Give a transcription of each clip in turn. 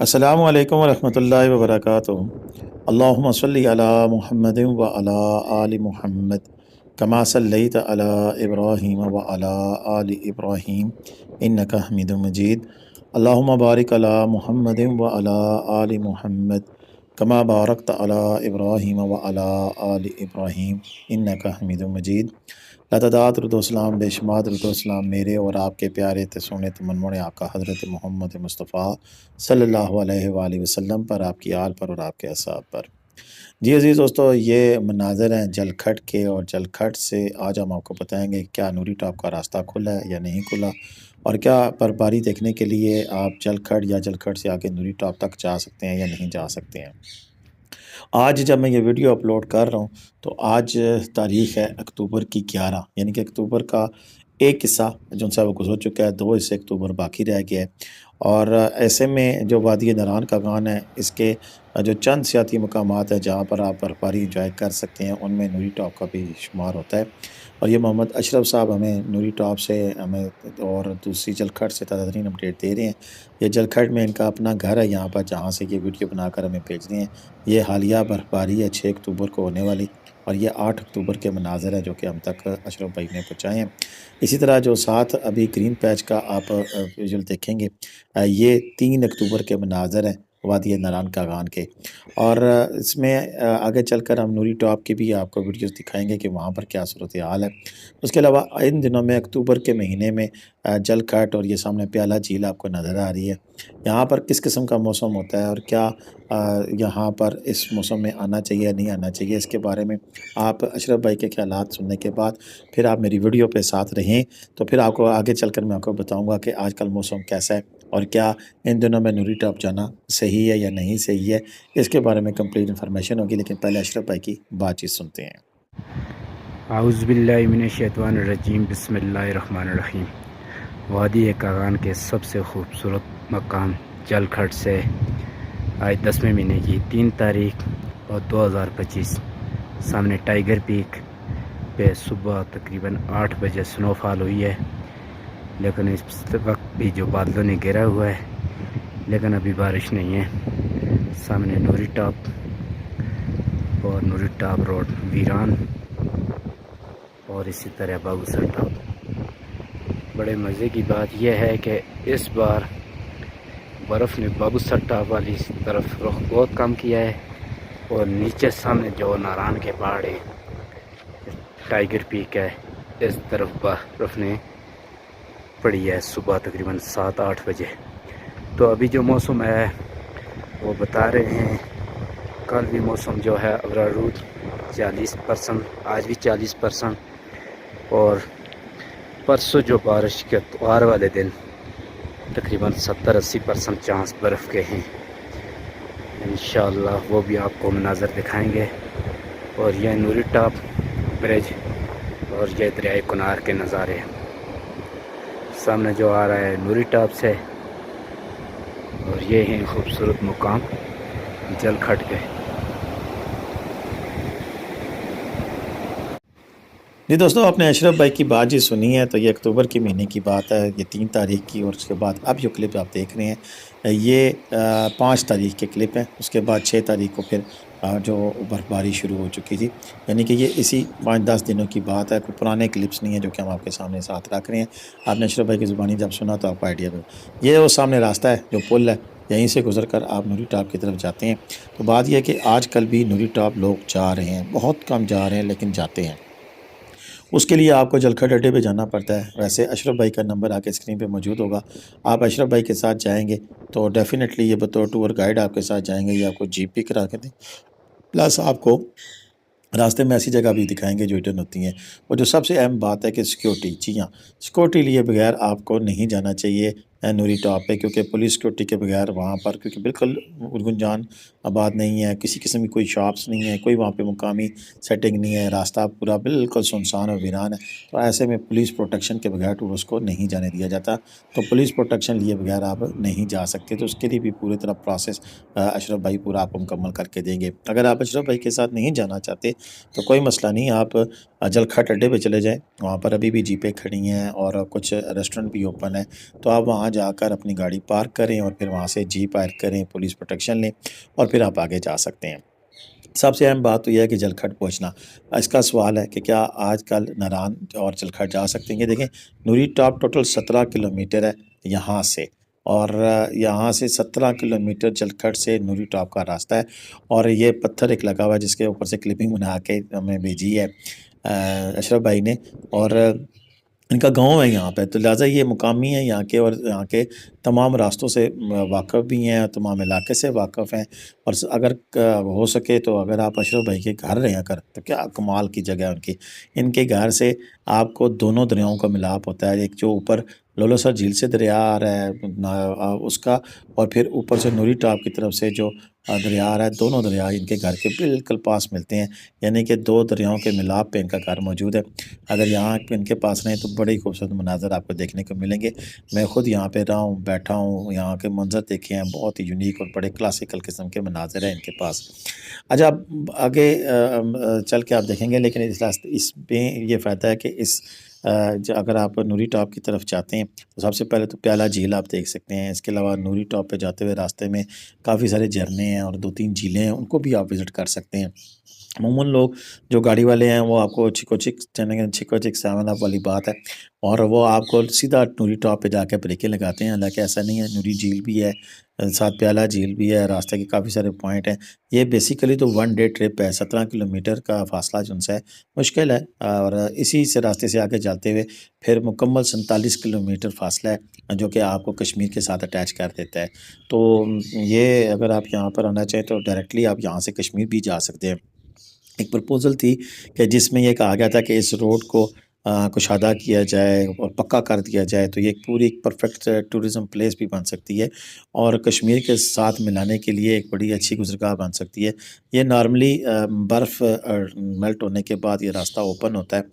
अस्सलामु अलैकुम वरहमतुल्लाहि वबरकातुहू। अल्लाहुम्मा सल्लि अला मुहम्मदिन व अला आलि मुहम्मद कमा सल्लैता अला इब्राहीम व अला आलि इब्राहीम इन्नका हमीदुम मजीद। अल्लाहुम्मा बारिक अला मुहम्मदिन व अला आलि मुहम्मद कमा बारकता अला इब्राहीम व अला आलि इब्राहीम इन्नका हमीदुम मजीद। लतदात रुदोसलाम बेशुमार रुदोसलाम मेरे और आपके प्यारे ते सोने ते मनमोने आका हज़रत मोहम्मद मुस्तफ़ा सल्लल्लाहु अलैहि वसल्लम पर, आपकी आल पर और आपके असहाब पर। जी अज़ीज़ दोस्तों, ये मनाज़र हैं जलखट के, और जलखट से आज हम आपको बताएंगे क्या नूरी टॉप का रास्ता खुला है या नहीं खुला, और क्या बर्फबारी देखने के लिए आप जलखट या जलखट से आगे नूरी टॉप तक जा सकते हैं या नहीं जा सकते हैं। आज जब मैं ये वीडियो अपलोड कर रहा हूँ तो आज तारीख़ है अक्टूबर की 11, यानी कि अक्टूबर का एक हिस्सा जो सा वो गुजर चुका है, 2 हिस्से अक्टूबर बाकी रह गया है। और ऐसे में जो वादी नारान का गान है, इसके जो चंद सियाती मकामात हैं जहाँ पर आप बर्फबारी इंजॉय कर सकते हैं, उनमें नूरी टॉप का भी शुमार होता है। और ये मोहम्मद अशरफ साहब हमें नूरी टॉप से हमें और दूसरी जलखट से ताज़ा तरीन अपडेट दे रहे हैं। ये जलखट में इनका अपना घर है यहाँ पर, जहाँ से ये वीडियो बनाकर हमें भेज रहे हैं। ये हालिया बर्फबारी है 6 अक्टूबर को होने वाली, और ये 8 अक्टूबर के मनाज़र है जो कि हम तक अशरफ भाई ने पहुँचाए हैं। इसी तरह जो साथ अभी ग्रीन पैच का आप विजुअल देखेंगे, ये 3 अक्टूबर के मनाज़र हैं वादी नारान का गान के। और इसमें आगे चलकर हम नूरी टॉप की भी आपको वीडियोस दिखाएंगे कि वहाँ पर क्या सूरत हाल है। उसके अलावा इन दिनों में अक्टूबर के महीने में जलखट और ये सामने प्याला झील आपको नज़र आ रही है। यहाँ पर किस किस्म का मौसम होता है और क्या यहाँ पर इस मौसम में आना चाहिए या नहीं आना चाहिए, इसके बारे में आप अशरफ भाई के ख्यालात सुनने के बाद फिर आप मेरी वीडियो पे साथ रहें, तो फिर आपको आगे चलकर मैं आपको बताऊंगा कि आजकल मौसम कैसा है और क्या इन दिनों में नूरी टॉप जाना सही है या नहीं सही है। इसके बारे में कंप्लीट इन्फॉर्मेशन होगी, लेकिन पहले अशरफ भाई की बातचीत सुनते हैं। आउज़ुबिल्लाहि मिनश्शैतानिर्रजीम, बिस्मिल्लाहिर्रहमानिर्रहीम। वादी कागान के सबसे खूबसूरत मकाम जलखट से आज 10वें महीने की 3 तारीख और 2025 सामने टाइगर पीक पे सुबह तकरीबन 8 बजे स्नोफॉल हुई है, लेकिन इस वक्त भी जो बादलों ने घेरा हुआ है, लेकिन अभी बारिश नहीं है। सामने नूरी टॉप और नूरी टॉप रोड वीरान, और इसी तरह बाबूसर टॉप। बड़े मज़े की बात यह है कि इस बार बर्फ़ ने बाबूसर टॉप वाली तरफ रुख बहुत कम किया है, और नीचे सामने जो नारान के पहाड़ है, टाइगर पीक है, इस तरफ बर्फ़ ने पड़ी है सुबह तकरीबन 7-8 बजे। तो अभी जो मौसम है वो बता रहे हैं, कल भी मौसम जो है अवरारूद 40%, आज भी 40%, और परसों जो बारिश के त्योहार वाले दिन तकरीबन 70-80% चांस बर्फ़ के हैं। इंशाअल्लाह वो भी आपको मनाज़र दिखाएंगे। और यह नूरी टॉप ब्रिज और ये दरियाए कुनार के नज़ारे सामने जो आ रहा है नूरी टॉप से, और ये हैं खूबसूरत मुकाम जलखट के। जी दोस्तों, आपने अशरफ भाई की बात जी सुनी है, तो ये अक्टूबर के महीने की बात है, ये 3 तारीख की। और उसके बाद अब जो क्लिप आप देख रहे हैं ये 5 तारीख के क्लिप हैं। उसके बाद 6 तारीख को फिर जो बर्फबारी शुरू हो चुकी थी, यानी कि ये इसी 5-10 दिनों की बात है, कोई पुराने क्लिप्स नहीं है जो कि हम आपके सामने साथ रख रहे हैं। आपने अशरफ भाई की ज़ुबानी जब सुना तो आपको आइडिया मिला। ये वो सामने रास्ता है, जो पुल है, यहीं से गुजर कर आप नूरी टॉप की तरफ जाते हैं। तो बात यह है कि आजकल भी नूरी टॉप लोग जा रहे हैं, बहुत कम जा रहे हैं, लेकिन जाते हैं। उसके लिए आपको जलखट अड्डे पे जाना पड़ता है। वैसे अशरफ भाई का नंबर आके स्क्रीन पे मौजूद होगा। आप अशरफ भाई के साथ जाएंगे तो डेफ़िनेटली ये बतौर टूर गाइड आपके साथ जाएंगे, ये आपको जीप भी करा के दें, प्लस आपको रास्ते में ऐसी जगह भी दिखाएंगे जो हिडन होती हैं। और जो सबसे अहम बात है कि सिक्योरिटी, जी हाँ, सिक्योरिटी लिए बगैर आपको नहीं जाना चाहिए नूरी टॉप पे, क्योंकि पुलिस सिक्योरिटी के बगैर वहाँ पर, क्योंकि बिल्कुल गुंजान आबाद नहीं है, किसी किस्म की कोई शॉप्स नहीं है, कोई वहाँ पे मुकामी सेटिंग नहीं है, रास्ता पूरा बिल्कुल सुनसान और वीरान है। तो ऐसे में पुलिस प्रोटेक्शन के बगैर टूरिस्ट को नहीं जाने दिया जाता। तो पुलिस प्रोटेक्शन लिए बगैर आप नहीं जा सकते। तो उसके लिए भी पूरी तरह प्रोसेस अशरफ भाई पूरा आपको मुकम्मल करके देंगे। अगर आप अशरफ भाई के साथ नहीं जाना चाहते तो कोई मसला नहीं, आप जलखट अड्डे पे चले जाएँ, वहाँ पर अभी भी जीपें खड़ी हैं और कुछ रेस्टोरेंट भी ओपन है। तो आप वहाँ वहाँ जाकर अपनी गाड़ी पार्क करें और फिर वहाँ से जीप हायर करें, पुलिस प्रोटेक्शन लें और फिर आप आगे जा सकते हैं। सबसे अहम बात तो यह है कि जलखट पहुँचना। इसका सवाल है कि क्या आजकल नारान और जलखट जा सकते हैं? ये देखें, नूरी टॉप टोटल 17 किलोमीटर है यहाँ से, और यहाँ से 17 किलोमीटर जलखट से नूरी टॉप का रास्ता है। और ये पत्थर एक लगा हुआ है जिसके ऊपर से क्लिपिंग बना के हमें भेजी है अशरफ भाई ने, और इनका गाँव है यहाँ पे, तो लिहाजा ये मुकामी है यहाँ के, और यहाँ के तमाम रास्तों से वाक़फ़ भी हैं, तमाम इलाके से वाक़फ़ हैं। और अगर हो सके तो अगर आप अशरफ भाई के घर रहें अगर, तो क्या कमाल की जगह है उनकी। इनके घर से आपको दोनों दरियाओं का मिलाप होता है, एक जो ऊपर लोलोसर झील से दरिया आ रहा है उसका, और फिर ऊपर से नूरी टॉप की तरफ से जो दरिया आ रहा है, दोनों दरिया इनके घर के बिल्कुल पास मिलते हैं, यानी कि दो दरियाओं के मिलाप पे इनका घर मौजूद है। अगर यहाँ इनके पास रहें तो बड़े ही खूबसूरत मनाज़र आपको देखने को मिलेंगे। मैं ख़ुद यहाँ पे रहा हूँ, बैठा हूँ, यहाँ के मंजर देखे हैं, बहुत ही यूनिक और बड़े क्लासिकल किस्म के मनाज़र हैं इनके पास। अच्छा, अब आगे चल के आप देखेंगे, लेकिन इसमें ये फ़ायदा है कि अगर आप नूरी टॉप की तरफ जाते हैं तो सबसे पहले तो प्याला झील आप देख सकते हैं। इसके अलावा नूरी टॉप पे जाते हुए रास्ते में काफ़ी सारे झरने हैं और 2-3 झीलें हैं, उनको भी आप विज़िट कर सकते हैं। अमूमन लोग जो गाड़ी वाले हैं वो आपको छिको चिक 7 अप वाली बात है, और वो आपको सीधा नूरी टॉप पे जाके ब्रेकें लगाते हैं। हालांकि ऐसा नहीं है, नूरी झील भी है, साथ प्याला झील भी है, रास्ते के काफ़ी सारे पॉइंट हैं। ये बेसिकली तो 1 डे ट्रिप है, 17 किलोमीटर का फासला जो उनसे है मुश्किल है, और इसी से रास्ते से आगे जाते हुए फिर मुकम्मल 47 किलोमीटर फासला है जो कि आपको कश्मीर के साथ अटैच कर देता है। तो ये अगर आप यहाँ पर आना चाहें तो डायरेक्टली आप यहाँ से कश्मीर भी जा सकते हैं। एक प्रपोज़ल थी कि जिसमें ये कहा गया था कि इस रोड को कुशादा किया जाए और पक्का कर दिया जाए, तो ये एक पूरी एक परफेक्ट टूरिज़म प्लेस भी बन सकती है और कश्मीर के साथ मिलाने के लिए एक बड़ी अच्छी गुज़रगाह बन सकती है। ये नॉर्मली बर्फ़ मेल्ट होने के बाद ये रास्ता ओपन होता है,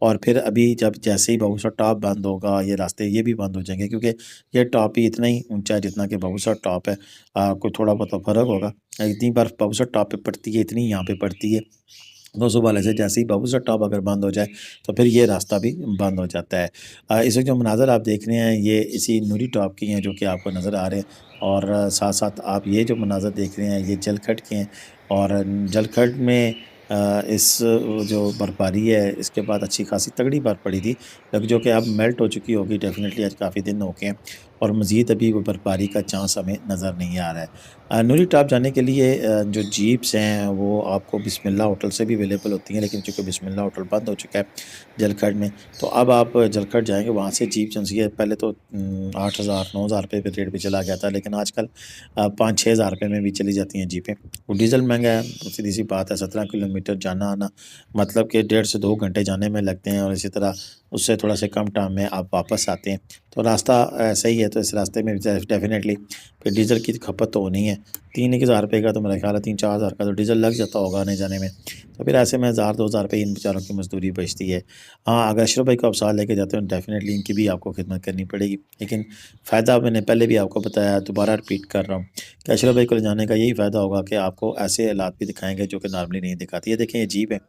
और फिर अभी जब जैसे ही बाबूसर टॉप बंद होगा ये रास्ते ये भी बंद हो जाएंगे, क्योंकि ये टॉप ही इतना ही ऊंचा है जितना कि बाबूसर टॉप है। कोई थोड़ा बहुत फ़र्क होगा, इतनी बर्फ़ बाबूसर टॉप पे पड़ती है, इतनी यहाँ पे पड़ती है। 200 वाले से जैसे ही बाबूसर टॉप अगर बंद हो जाए तो फिर ये रास्ता भी बंद हो जाता है। इस वक्त जो मनाज़र आप देख रहे हैं ये इसी नूरी टॉप की हैं जो कि आपको नज़र आ रहे हैं, और साथ साथ आप ये जो मनाज़र देख रहे हैं ये जलखट के हैं। और जलखट में इस जो बर्फ़बारी है इसके बाद अच्छी खासी तगड़ी बर्फ़ पड़ी थी, लेकिन जो कि अब मेल्ट हो चुकी होगी डेफ़िनेटली, आज काफ़ी दिन हो गए हैं और मज़ीद अभी वो बर्फ़बारी का चांस हमें नज़र नहीं आ रहा है। नूरी टॉप जाने के लिए जो जीप्स हैं वो आपको बिस्मिल्लाह होटल से भी अवेलेबल होती हैं, लेकिन चूँकि बिस्मिल्लाह होटल बंद हो चुका है जलखट में, तो अब आप जलखट जाएँगे वहाँ से जीप जो है, पहले तो 8,000-9,000 रुपये पे रेट पे चला गया था, लेकिन आजकल 5-6 हज़ार रुपये में भी चली जाती हैं जीपें। वो डीज़ल महंगा है, सीधी सी बात है, 17 किलोमीटर जाना आना मतलब कि 1.5 से 2 घंटे जाने में लगते हैं, और इसी तरह उससे थोड़ा से कम टाइम में आप वापस आते हैं। तो रास्ता ऐसा ही है, तो इस रास्ते में डेफ़िनेटली फिर डीज़ल की खपत तो होनी है। 3-1 हज़ार रुपये का तो मेरा ख्याल है 3-4 हज़ार का तो डीज़ल लग जाता होगा आने जाने में, तो फिर ऐसे में 1,000-2,000 रुपये इन बेचारों की मजदूरी बचती है। हाँ, अगर अशरफ भाई को आप साथ लेके जाते हो डेफ़िनेटली इनकी भी आपको खिदमत करनी पड़ेगी, लेकिन फ़ायदा मैंने पहले भी आपको बताया, दोबारा रिपीट कर रहा हूँ कि अशरफ भाई को ले जाने का यही फ़ायदा होगा कि आपको ऐसे हालात भी दिखाएँगे जो कि नॉर्मली नहीं दिखाती है। देखें ये जीप है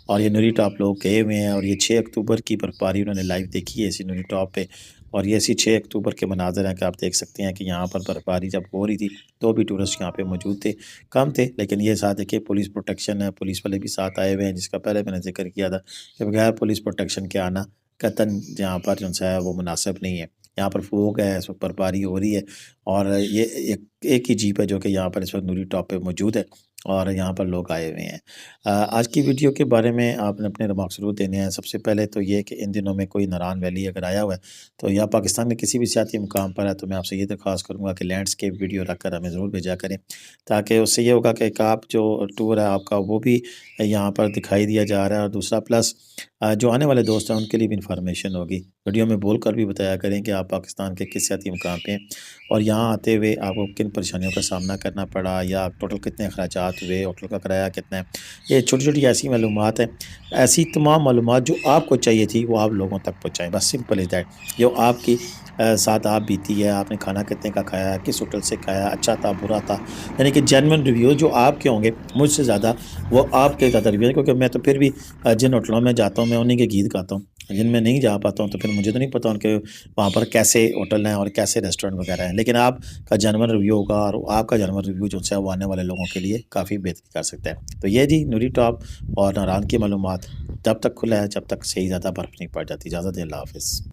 और ये नूरी टॉप लोग गए हुए हैं, और ये 6 अक्टूबर की बर्फ़बारी उन्होंने लाइव देखी है इसी नूरी टॉप पे, और ये इसी 6 अक्टूबर के मनाज़र हैं कि आप देख सकते हैं कि यहाँ पर बर्फ़बारी जब हो रही थी तो भी टूरिस्ट यहाँ पे मौजूद थे, कम थे, लेकिन ये साथ देखिए पुलिस प्रोटेक्शन है, पुलिस वाले भी साथ आए हुए हैं, जिसका पहले मैंने जिक्र किया था कि बगैर पुलिस प्रोटेक्शन के आना कतन यहाँ पर जो है वो मुनासिब नहीं है। यहाँ पर फोग है, इस वक्त बर्फ़बारी हो रही है, और ये एक ही जीप है जो कि यहाँ पर इस वक्त नूरी टॉप पे मौजूद है, और यहाँ पर लोग आए हुए हैं। आज की वीडियो के बारे में आपने अपने रिमार्क्स ज़रूर देने हैं। सबसे पहले तो ये कि इन दिनों में कोई नारान वैली अगर आया हुआ है तो या पाकिस्तान में किसी भी सियाती मुकाम पर है, तो मैं आपसे ये दरख्वास्त करूँगा कि लैंडस्केप वीडियो रख कर हमें ज़रूर भेजा करें, ताकि उससे ये होगा कि एक आप जो टूर है आपका वो भी यहाँ पर दिखाई दिया जा रहा है, और दूसरा प्लस जो आने वाले दोस्त हैं उनके लिए भी इंफॉर्मेशन होगी। वीडियो में बोल कर भी बताया करें कि आप पाकिस्तान के किस सियाती मुकाम पे हैं और यहाँ आते हुए आपको किन परेशानियों का सामना करना पड़ा, या टोटल कितने अखराजात हुए, होटल का किराया कितना है। ये छोटी-छोटी ऐसी मालूमात हैं, ऐसी तमाम मालूमात जो आपको चाहिए थी वो आप लोगों तक पहुँचाएँ, बस सिंपल इज़ दैट। जो आपकी साथ आप बीती है, आपने खाना कितने का खाया, किस होटल से खाया, अच्छा था, बुरा था, यानी कि जेन्युइन रिव्यू जो आपके होंगे मुझसे ज़्यादा वो आपके ज़्यादा रिव्यू, क्योंकि मैं तो फिर भी जिन होटलों में जाता हूँ मैं उन्हीं के गीत गाता हूँ, जिनमें नहीं जा पाता हूँ तो फिर मुझे तो नहीं पता उनके वहाँ पर कैसे होटल हैं और कैसे रेस्टोरेंट वगैरह हैं, लेकिन आपका जनरल रिव्यू होगा और आपका जनरल रिव्यू जो है वो आने वाले लोगों के लिए काफ़ी बेहतरी कर सकता है। तो ये जी नूरी टॉप और नारान की मालूमात तब तक खुला है जब तक सही ज़्यादा बर्फ़ नहीं पड़ जाती। इजाज़त दें, अल्लाह हाफ़िज़।